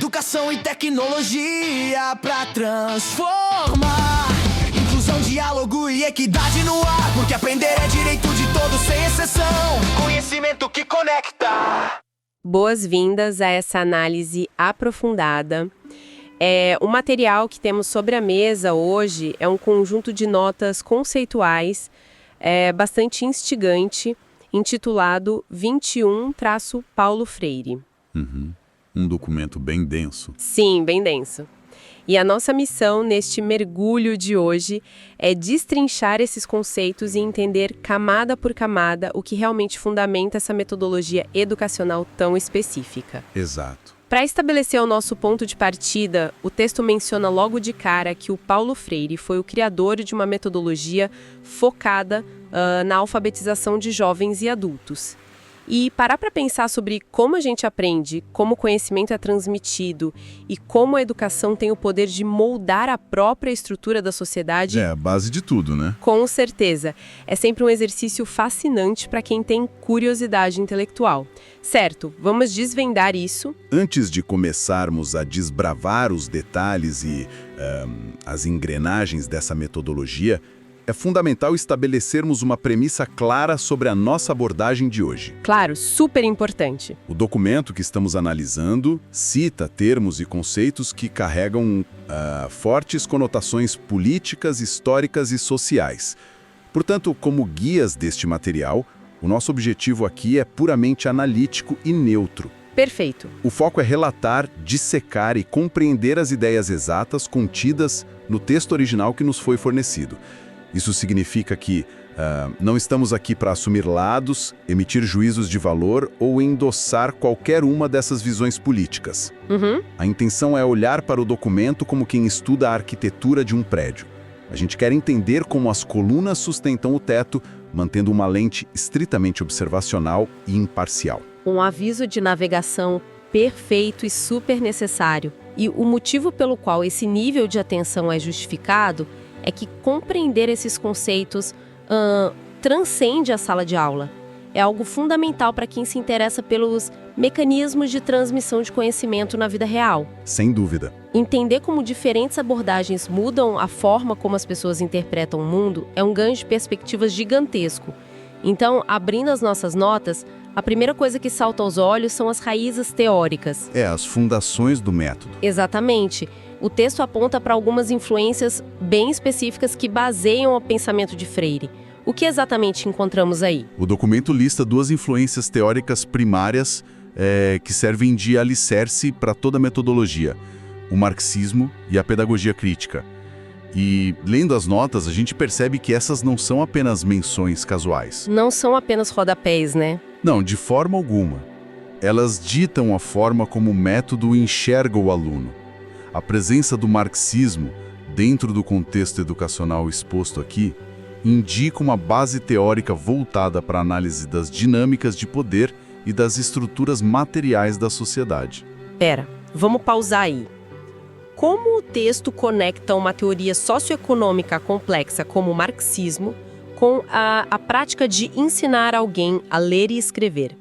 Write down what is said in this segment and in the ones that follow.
educação e tecnologia pra transformar. Inclusão, diálogo e equidade no ar, porque aprender é direito de todos sem exceção. Conhecimento que conecta. Boas-vindas a essa análise aprofundada. O material que temos sobre a mesa hoje é um conjunto de notas conceituais bastante instigante, intitulado 21-Paulo Freire. Um documento bem denso. Sim, bem denso. E a nossa missão neste mergulho de hoje é destrinchar esses conceitos e entender camada por camada o que realmente fundamenta essa metodologia educacional tão específica. Exato. Para estabelecer o nosso ponto de partida, o texto menciona logo de cara que o Paulo Freire foi o criador de uma metodologia focada na alfabetização de jovens e adultos. E parar para pensar sobre como a gente aprende, como o conhecimento é transmitido e como a educação tem o poder de moldar a própria estrutura da sociedade. É a base de tudo, né? Com certeza. É sempre um exercício fascinante para quem tem curiosidade intelectual. Certo, vamos desvendar isso. Antes de começarmos a desbravar os detalhes e as engrenagens dessa metodologia, é fundamental estabelecermos uma premissa clara sobre a nossa abordagem de hoje. Claro, super importante. O documento que estamos analisando cita termos e conceitos que carregam fortes conotações políticas, históricas e sociais. Portanto, como guias deste material, o nosso objetivo aqui é puramente analítico e neutro. Perfeito. O foco é relatar, dissecar e compreender as ideias exatas contidas no texto original que nos foi fornecido. Isso significa que não estamos aqui para assumir lados, emitir juízos de valor ou endossar qualquer uma dessas visões políticas. A intenção é olhar para o documento como quem estuda a arquitetura de um prédio. A gente quer entender como as colunas sustentam o teto, mantendo uma lente estritamente observacional e imparcial. Um aviso de navegação perfeito e super necessário. E o motivo pelo qual esse nível de atenção é justificado é que compreender esses conceitos transcende a sala de aula. É algo fundamental para quem se interessa pelos mecanismos de transmissão de conhecimento na vida real. Sem dúvida. Entender como diferentes abordagens mudam a forma como as pessoas interpretam o mundo é um ganho de perspectivas gigantesco. Então, abrindo as nossas notas, a primeira coisa que salta aos olhos são as raízes teóricas. As fundações do método. Exatamente. O texto aponta para algumas influências bem específicas que baseiam o pensamento de Freire. O que exatamente encontramos aí? O documento lista duas influências teóricas primárias que servem de alicerce para toda a metodologia: o marxismo e a pedagogia crítica. E, lendo as notas, a gente percebe que essas não são apenas menções casuais. Não são apenas rodapés, né? Não, de forma alguma. Elas ditam a forma como o método enxerga o aluno. A presença do marxismo, dentro do contexto educacional exposto aqui, indica uma base teórica voltada para a análise das dinâmicas de poder e das estruturas materiais da sociedade. Pera, vamos pausar aí. Como o texto conecta uma teoria socioeconômica complexa como o marxismo com a prática de ensinar alguém a ler e escrever?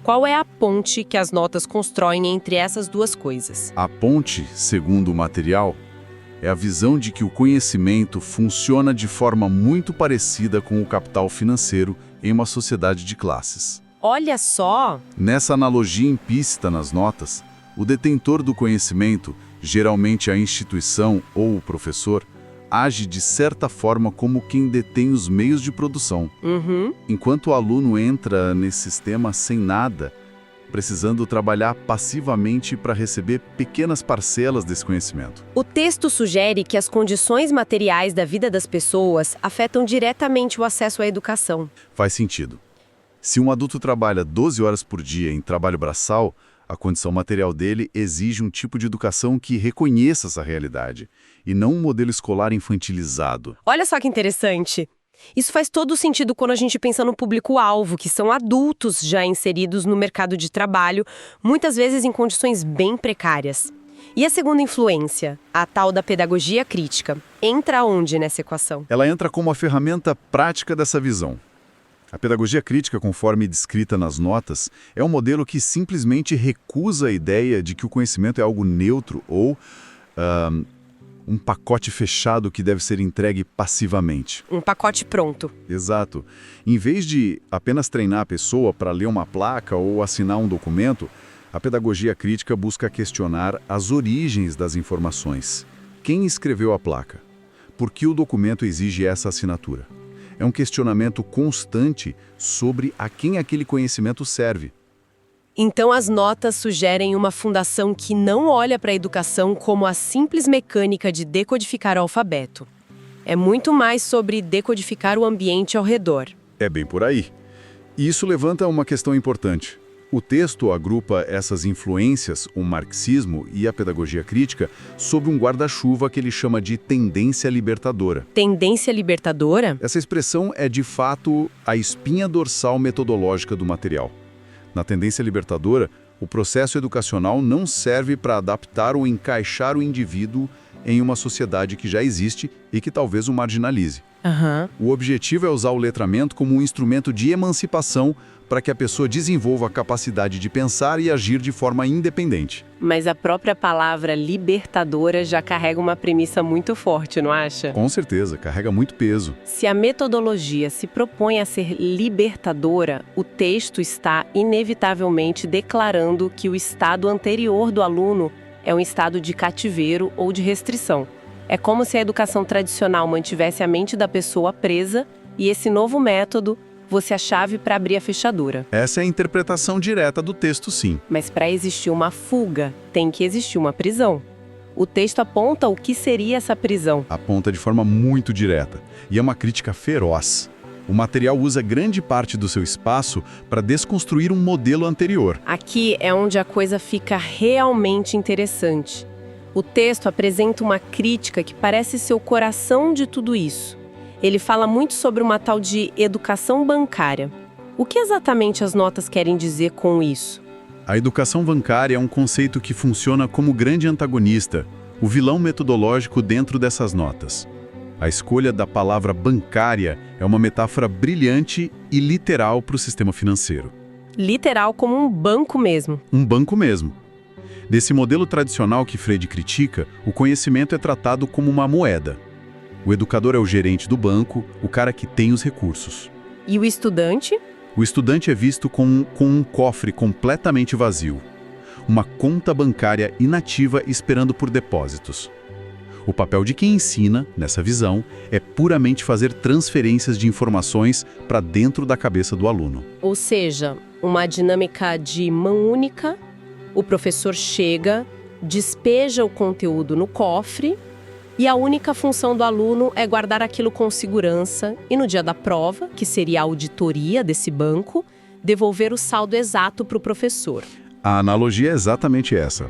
Qual é a ponte que as notas constroem entre essas duas coisas? A ponte, segundo o material, é a visão de que o conhecimento funciona de forma muito parecida com o capital financeiro em uma sociedade de classes. Olha só! Nessa analogia implícita nas notas, o detentor do conhecimento, geralmente a instituição ou o professor, age de certa forma como quem detém os meios de produção. Enquanto o aluno entra nesse sistema sem nada, precisando trabalhar passivamente para receber pequenas parcelas desse conhecimento. O texto sugere que as condições materiais da vida das pessoas afetam diretamente o acesso à educação. Faz sentido. Se um adulto trabalha 12 horas por dia em trabalho braçal, a condição material dele exige um tipo de educação que reconheça essa realidade, e não um modelo escolar infantilizado. Olha só que interessante! Isso faz todo sentido quando a gente pensa no público-alvo, que são adultos já inseridos no mercado de trabalho, muitas vezes em condições bem precárias. E a segunda influência, a tal da pedagogia crítica, entra onde nessa equação? Ela entra como a ferramenta prática dessa visão. A pedagogia crítica, conforme descrita nas notas, é um modelo que simplesmente recusa a ideia de que o conhecimento é algo neutro ou um pacote fechado que deve ser entregue passivamente. Um pacote pronto. Exato. Em vez de apenas treinar a pessoa para ler uma placa ou assinar um documento, a pedagogia crítica busca questionar as origens das informações. Quem escreveu a placa? Por que o documento exige essa assinatura? É um questionamento constante sobre a quem aquele conhecimento serve. Então as notas sugerem uma fundação que não olha para a educação como a simples mecânica de decodificar o alfabeto. É muito mais sobre decodificar o ambiente ao redor. É bem por aí. E isso levanta uma questão importante. O texto agrupa essas influências, o marxismo e a pedagogia crítica, sob um guarda-chuva que ele chama de tendência libertadora. Tendência libertadora? Essa expressão é, de fato, a espinha dorsal metodológica do material. Na tendência libertadora, o processo educacional não serve para adaptar ou encaixar o indivíduo em uma sociedade que já existe e que talvez o marginalize. O objetivo é usar o letramento como um instrumento de emancipação para que a pessoa desenvolva a capacidade de pensar e agir de forma independente. Mas a própria palavra libertadora já carrega uma premissa muito forte, não acha? Com certeza, carrega muito peso. Se a metodologia se propõe a ser libertadora, o texto está inevitavelmente declarando que o estado anterior do aluno é um estado de cativeiro ou de restrição. É como se a educação tradicional mantivesse a mente da pessoa presa e esse novo método fosse a chave para abrir a fechadura. Essa é a interpretação direta do texto, sim. Mas para existir uma fuga, tem que existir uma prisão. O texto aponta o que seria essa prisão. Aponta de forma muito direta. E é uma crítica feroz. O material usa grande parte do seu espaço para desconstruir um modelo anterior. Aqui é onde a coisa fica realmente interessante. O texto apresenta uma crítica que parece ser o coração de tudo isso. Ele fala muito sobre uma tal de educação bancária. O que exatamente as notas querem dizer com isso? A educação bancária é um conceito que funciona como grande antagonista, o vilão metodológico dentro dessas notas. A escolha da palavra bancária é uma metáfora brilhante e literal para o sistema financeiro. Literal como um banco mesmo. Um banco mesmo. Desse modelo tradicional que Freire critica, o conhecimento é tratado como uma moeda. O educador é o gerente do banco, o cara que tem os recursos. E o estudante? O estudante é visto com um cofre completamente vazio. Uma conta bancária inativa esperando por depósitos. O papel de quem ensina, nessa visão, é puramente fazer transferências de informações para dentro da cabeça do aluno. Ou seja, uma dinâmica de mão única. O professor chega, despeja o conteúdo no cofre e a única função do aluno é guardar aquilo com segurança e no dia da prova, que seria a auditoria desse banco, devolver o saldo exato para o professor. A analogia é exatamente essa.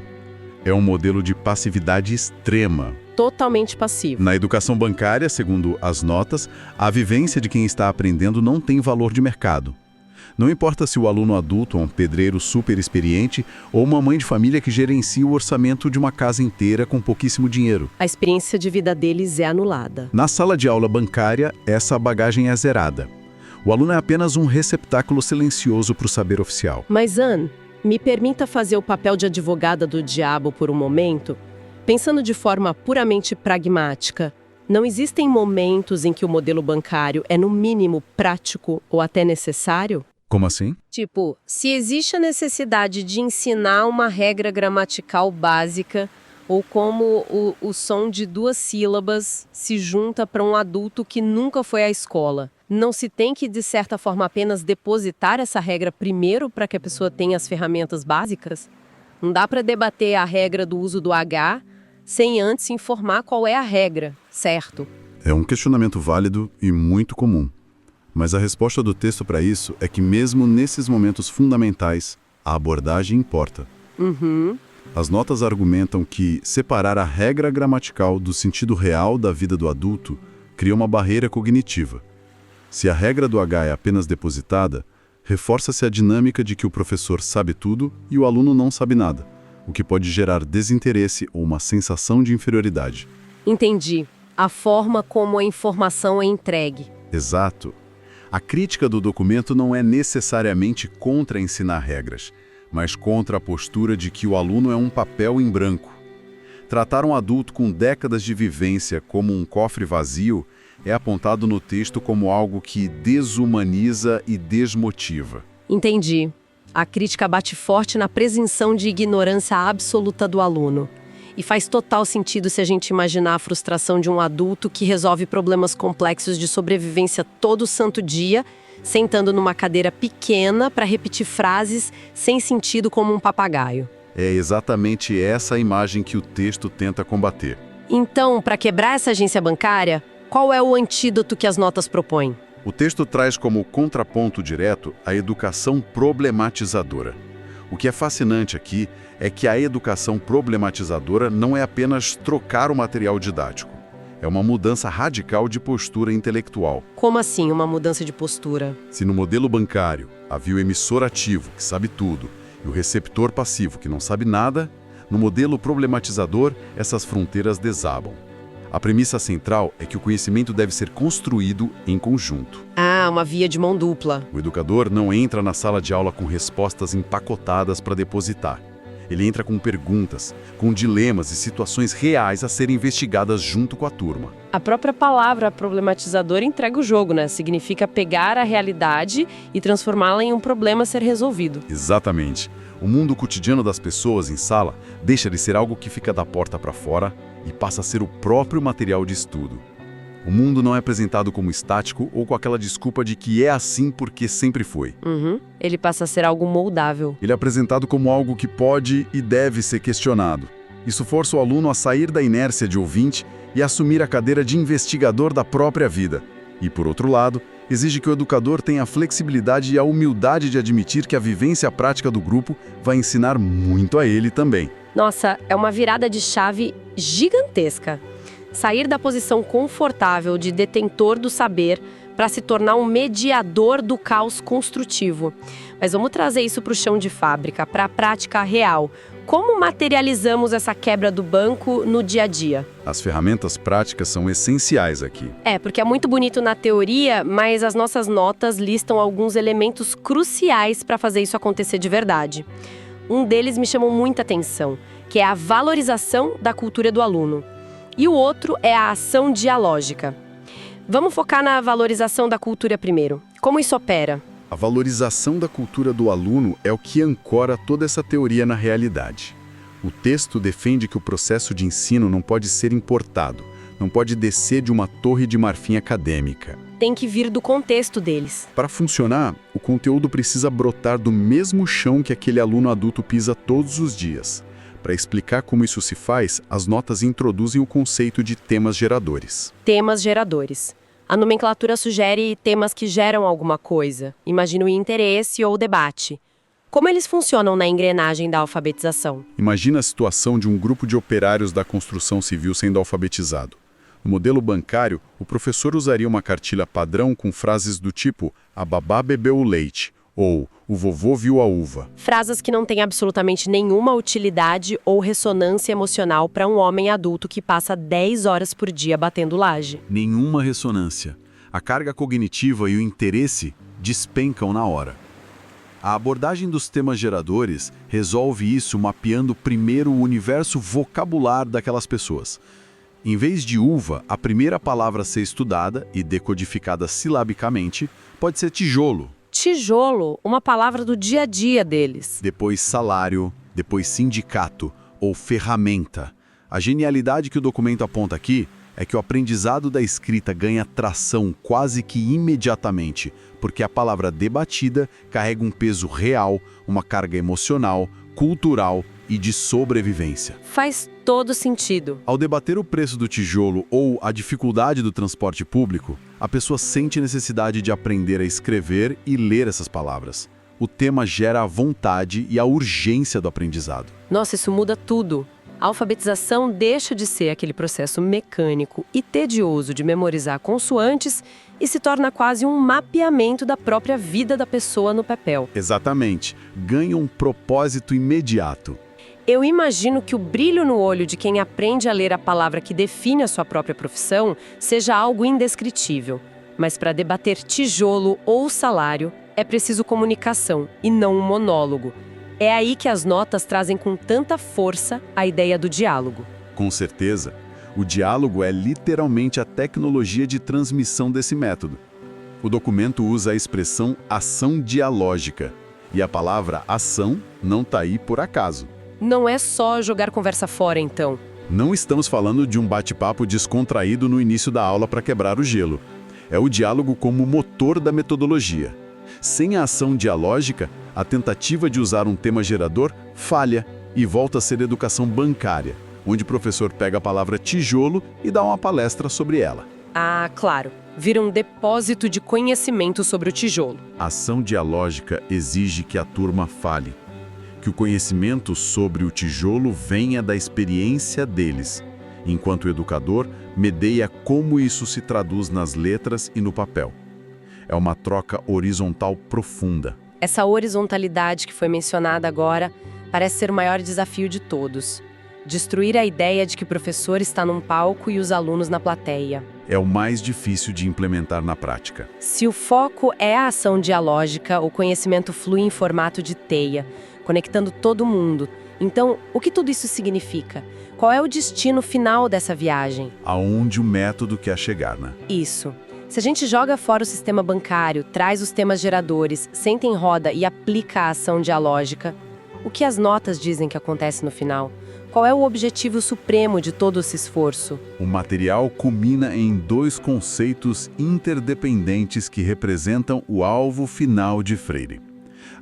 É um modelo de passividade extrema. Totalmente passivo. Na educação bancária, segundo as notas, a vivência de quem está aprendendo não tem valor de mercado. Não importa se o aluno adulto é um pedreiro super experiente ou uma mãe de família que gerencia o orçamento de uma casa inteira com pouquíssimo dinheiro. A experiência de vida deles é anulada. Na sala de aula bancária, essa bagagem é zerada. O aluno é apenas um receptáculo silencioso para o saber oficial. Mas, Anne, me permita fazer o papel de advogada do diabo por um momento? Pensando de forma puramente pragmática, não existem momentos em que o modelo bancário é, no mínimo, prático ou até necessário? Como assim? Tipo, se existe a necessidade de ensinar uma regra gramatical básica ou como o som de 2 sílabas se junta para um adulto que nunca foi à escola, não se tem que, de certa forma, apenas depositar essa regra primeiro para que a pessoa tenha as ferramentas básicas? Não dá para debater a regra do uso do H sem antes informar qual é a regra, certo? É um questionamento válido e muito comum. Mas a resposta do texto para isso é que mesmo nesses momentos fundamentais, a abordagem importa. As notas argumentam que separar a regra gramatical do sentido real da vida do adulto cria uma barreira cognitiva. Se a regra do H é apenas depositada, reforça-se a dinâmica de que o professor sabe tudo e o aluno não sabe nada, o que pode gerar desinteresse ou uma sensação de inferioridade. Entendi. A forma como a informação é entregue. Exato. A crítica do documento não é necessariamente contra ensinar regras, mas contra a postura de que o aluno é um papel em branco. Tratar um adulto com décadas de vivência como um cofre vazio é apontado no texto como algo que desumaniza e desmotiva. Entendi. A crítica bate forte na presunção de ignorância absoluta do aluno. E faz total sentido se a gente imaginar a frustração de um adulto que resolve problemas complexos de sobrevivência todo santo dia, sentando numa cadeira pequena para repetir frases sem sentido como um papagaio. É exatamente essa a imagem que o texto tenta combater. Então, para quebrar essa agência bancária, qual é o antídoto que as notas propõem? O texto traz como contraponto direto a educação problematizadora. O que é fascinante aqui é que a educação problematizadora não é apenas trocar o material didático. É uma mudança radical de postura intelectual. Como assim uma mudança de postura? Se no modelo bancário havia o emissor ativo, que sabe tudo, e o receptor passivo, que não sabe nada, no modelo problematizador, essas fronteiras desabam. A premissa central é que o conhecimento deve ser construído em conjunto. Ah, uma via de mão dupla. O educador não entra na sala de aula com respostas empacotadas para depositar. Ele entra com perguntas, com dilemas e situações reais a serem investigadas junto com a turma. A própria palavra problematizador entrega o jogo, né? Significa pegar a realidade e transformá-la em um problema a ser resolvido. Exatamente. O mundo cotidiano das pessoas em sala deixa de ser algo que fica da porta para fora e passa a ser o próprio material de estudo. O mundo não é apresentado como estático ou com aquela desculpa de que é assim porque sempre foi. Ele passa a ser algo moldável. Ele é apresentado como algo que pode e deve ser questionado. Isso força o aluno a sair da inércia de ouvinte e assumir a cadeira de investigador da própria vida. E, por outro lado, exige que o educador tenha a flexibilidade e a humildade de admitir que a vivência prática do grupo vai ensinar muito a ele também. Nossa, é uma virada de chave gigantesca. Sair da posição confortável de detentor do saber para se tornar um mediador do caos construtivo. Mas vamos trazer isso para o chão de fábrica, para a prática real. Como materializamos essa quebra do banco no dia a dia? As ferramentas práticas são essenciais aqui. Porque é muito bonito na teoria, mas as nossas notas listam alguns elementos cruciais para fazer isso acontecer de verdade. Um deles me chamou muita atenção, que é a valorização da cultura do aluno. E o outro é a ação dialógica. Vamos focar na valorização da cultura primeiro. Como isso opera? A valorização da cultura do aluno é o que ancora toda essa teoria na realidade. O texto defende que o processo de ensino não pode ser importado, não pode descer de uma torre de marfim acadêmica. Tem que vir do contexto deles. Para funcionar, o conteúdo precisa brotar do mesmo chão que aquele aluno adulto pisa todos os dias. Para explicar como isso se faz, as notas introduzem o conceito de temas geradores. Temas geradores. A nomenclatura sugere temas que geram alguma coisa. Imagina o interesse ou debate. Como eles funcionam na engrenagem da alfabetização? Imagina a situação de um grupo de operários da construção civil sendo alfabetizado. No modelo bancário, o professor usaria uma cartilha padrão com frases do tipo "a babá bebeu o leite" ou "o vovô viu a uva". Frases que não têm absolutamente nenhuma utilidade ou ressonância emocional para um homem adulto que passa 10 horas por dia batendo laje. Nenhuma ressonância. A carga cognitiva e o interesse despencam na hora. A abordagem dos temas geradores resolve isso mapeando primeiro o universo vocabular daquelas pessoas. Em vez de uva, a primeira palavra a ser estudada e decodificada silabicamente pode ser tijolo. Tijolo, uma palavra do dia a dia deles. Depois salário, depois sindicato ou ferramenta. A genialidade que o documento aponta aqui é que o aprendizado da escrita ganha tração quase que imediatamente, porque a palavra debatida carrega um peso real, uma carga emocional, cultural e de sobrevivência. Faz todo sentido. Ao debater o preço do tijolo ou a dificuldade do transporte público, a pessoa sente necessidade de aprender a escrever e ler essas palavras. O tema gera a vontade e a urgência do aprendizado. Nossa, isso muda tudo. A alfabetização deixa de ser aquele processo mecânico e tedioso de memorizar consoantes e se torna quase um mapeamento da própria vida da pessoa no papel. Exatamente. Ganha um propósito imediato. Eu imagino que o brilho no olho de quem aprende a ler a palavra que define a sua própria profissão seja algo indescritível. Mas para debater tijolo ou salário, é preciso comunicação e não um monólogo. É aí que as notas trazem com tanta força a ideia do diálogo. Com certeza, o diálogo é literalmente a tecnologia de transmissão desse método. O documento usa a expressão ação dialógica, e a palavra ação não está aí por acaso. Não é só jogar conversa fora, então. Não estamos falando de um bate-papo descontraído no início da aula para quebrar o gelo. É o diálogo como motor da metodologia. Sem a ação dialógica, a tentativa de usar um tema gerador falha e volta a ser educação bancária, onde o professor pega a palavra tijolo e dá uma palestra sobre ela. Ah, claro. Vira um depósito de conhecimento sobre o tijolo. A ação dialógica exige que a turma fale, que o conhecimento sobre o tijolo venha da experiência deles, enquanto o educador medeia como isso se traduz nas letras e no papel. É uma troca horizontal profunda. Essa horizontalidade que foi mencionada agora parece ser o maior desafio de todos. Destruir a ideia de que o professor está num palco e os alunos na plateia. É o mais difícil de implementar na prática. Se o foco é a ação dialógica, o conhecimento flui em formato de teia, conectando todo mundo. Então, o que tudo isso significa? Qual é o destino final dessa viagem? Aonde o método quer chegar, né? Isso. Se a gente joga fora o sistema bancário, traz os temas geradores, senta em roda e aplica a ação dialógica, o que as notas dizem que acontece no final? Qual é o objetivo supremo de todo esse esforço? O material culmina em dois conceitos interdependentes que representam o alvo final de Freire: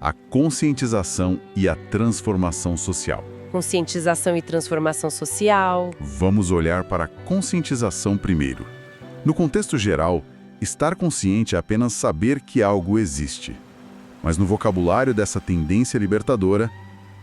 a conscientização e a transformação social. Conscientização e transformação social. Vamos olhar para a conscientização primeiro. No contexto geral, estar consciente é apenas saber que algo existe. Mas no vocabulário dessa tendência libertadora,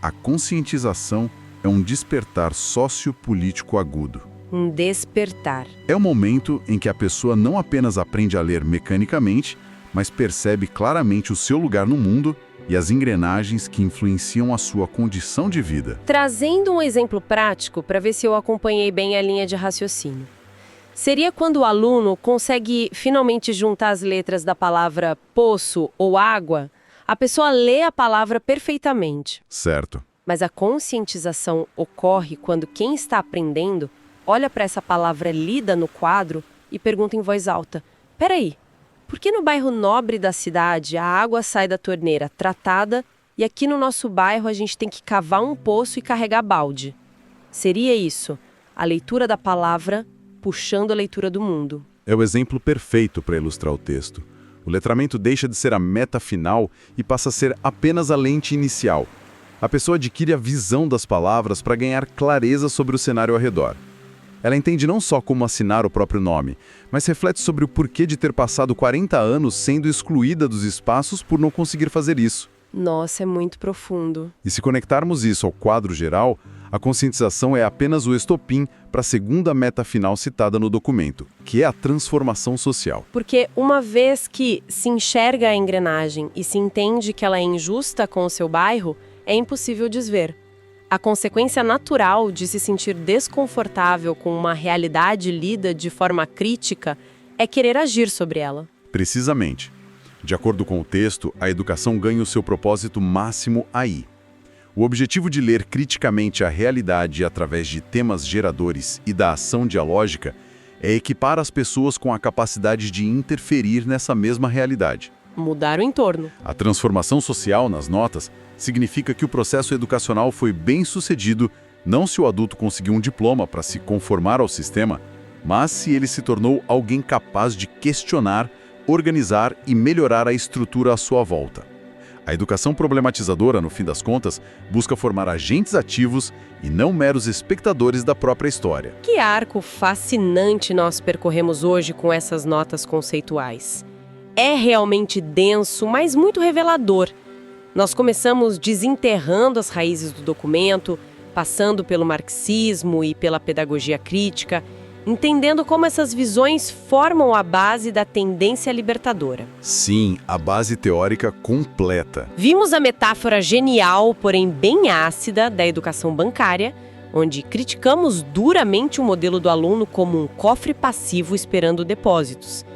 a conscientização é um despertar sociopolítico agudo. Um despertar. É o momento em que a pessoa não apenas aprende a ler mecanicamente, mas percebe claramente o seu lugar no mundo e as engrenagens que influenciam a sua condição de vida. Trazendo um exemplo prático para ver se eu acompanhei bem a linha de raciocínio. Seria quando o aluno consegue finalmente juntar as letras da palavra poço ou água, a pessoa lê a palavra perfeitamente. Certo. Mas a conscientização ocorre quando quem está aprendendo olha para essa palavra lida no quadro e pergunta em voz alta: peraí, por que no bairro nobre da cidade a água sai da torneira tratada e aqui no nosso bairro a gente tem que cavar um poço e carregar balde? Seria isso, a leitura da palavra puxando a leitura do mundo. É o exemplo perfeito para ilustrar o texto. O letramento deixa de ser a meta final e passa a ser apenas a lente inicial. A pessoa adquire a visão das palavras para ganhar clareza sobre o cenário ao redor. Ela entende não só como assinar o próprio nome, mas reflete sobre o porquê de ter passado 40 anos sendo excluída dos espaços por não conseguir fazer isso. Nossa, é muito profundo. E se conectarmos isso ao quadro geral, a conscientização é apenas o estopim para a segunda meta final citada no documento, que é a transformação social. Porque uma vez que se enxerga a engrenagem e se entende que ela é injusta com o seu bairro, é impossível desver. A consequência natural de se sentir desconfortável com uma realidade lida de forma crítica é querer agir sobre ela. Precisamente. De acordo com o texto, a educação ganha o seu propósito máximo aí. O objetivo de ler criticamente a realidade através de temas geradores e da ação dialógica é equipar as pessoas com a capacidade de interferir nessa mesma realidade. Mudar o entorno. A transformação social nas notas significa que o processo educacional foi bem sucedido, não se o adulto conseguiu um diploma para se conformar ao sistema, mas se ele se tornou alguém capaz de questionar, organizar e melhorar a estrutura à sua volta. A educação problematizadora, no fim das contas, busca formar agentes ativos e não meros espectadores da própria história. Que arco fascinante nós percorremos hoje com essas notas conceituais. É realmente denso, mas muito revelador. Nós começamos desenterrando as raízes do documento, passando pelo marxismo e pela pedagogia crítica, entendendo como essas visões formam a base da tendência libertadora. Sim, a base teórica completa. Vimos a metáfora genial, porém bem ácida, da educação bancária, onde criticamos duramente o modelo do aluno como um cofre passivo esperando depósitos.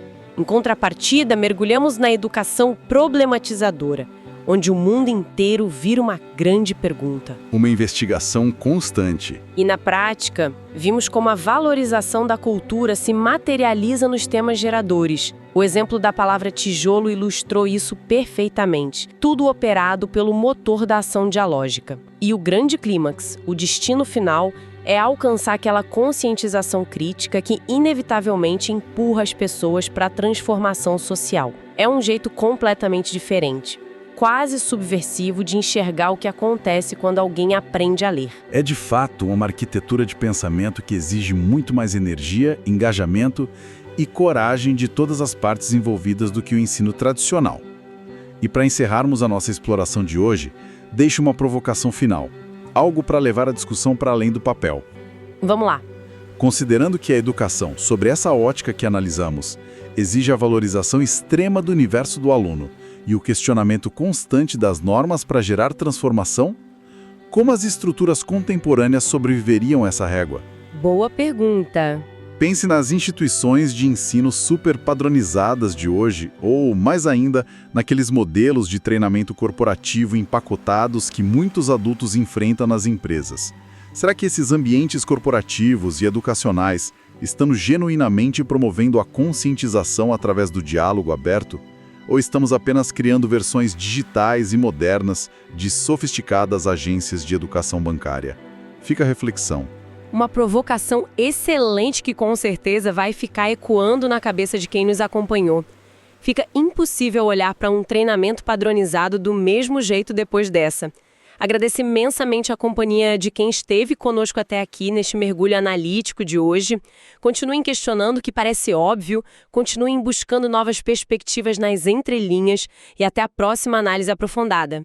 Em contrapartida, mergulhamos na educação problematizadora, onde o mundo inteiro vira uma grande pergunta. Uma investigação constante. E na prática, vimos como a valorização da cultura se materializa nos temas geradores. O exemplo da palavra tijolo ilustrou isso perfeitamente. Tudo operado pelo motor da ação dialógica. E o grande clímax, o destino final, é alcançar aquela conscientização crítica que inevitavelmente empurra as pessoas para a transformação social. É um jeito completamente diferente, quase subversivo de enxergar o que acontece quando alguém aprende a ler. É de fato uma arquitetura de pensamento que exige muito mais energia, engajamento e coragem de todas as partes envolvidas do que o ensino tradicional. E para encerrarmos a nossa exploração de hoje, deixo uma provocação final, algo para levar a discussão para além do papel. Vamos lá. Considerando que a educação, sobre essa ótica que analisamos, exige a valorização extrema do universo do aluno e o questionamento constante das normas para gerar transformação, como as estruturas contemporâneas sobreviveriam a essa régua? Boa pergunta. Pense nas instituições de ensino super padronizadas de hoje, ou, mais ainda, naqueles modelos de treinamento corporativo empacotados que muitos adultos enfrentam nas empresas. Será que esses ambientes corporativos e educacionais estão genuinamente promovendo a conscientização através do diálogo aberto? Ou estamos apenas criando versões digitais e modernas de sofisticadas agências de educação bancária? Fica a reflexão. Uma provocação excelente que com certeza vai ficar ecoando na cabeça de quem nos acompanhou. Fica impossível olhar para um treinamento padronizado do mesmo jeito depois dessa. Agradeço imensamente a companhia de quem esteve conosco até aqui neste mergulho analítico de hoje. Continuem questionando o que parece óbvio, continuem buscando novas perspectivas nas entrelinhas e até a próxima análise aprofundada.